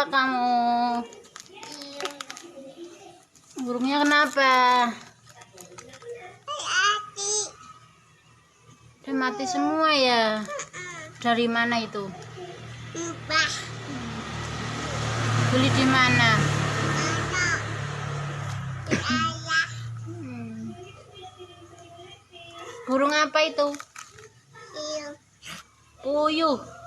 Kenapa kamu? Burungnya kenapa? Udah mati semua ya? Dari mana itu? Beli di mana? Burung apa itu? Puyuh.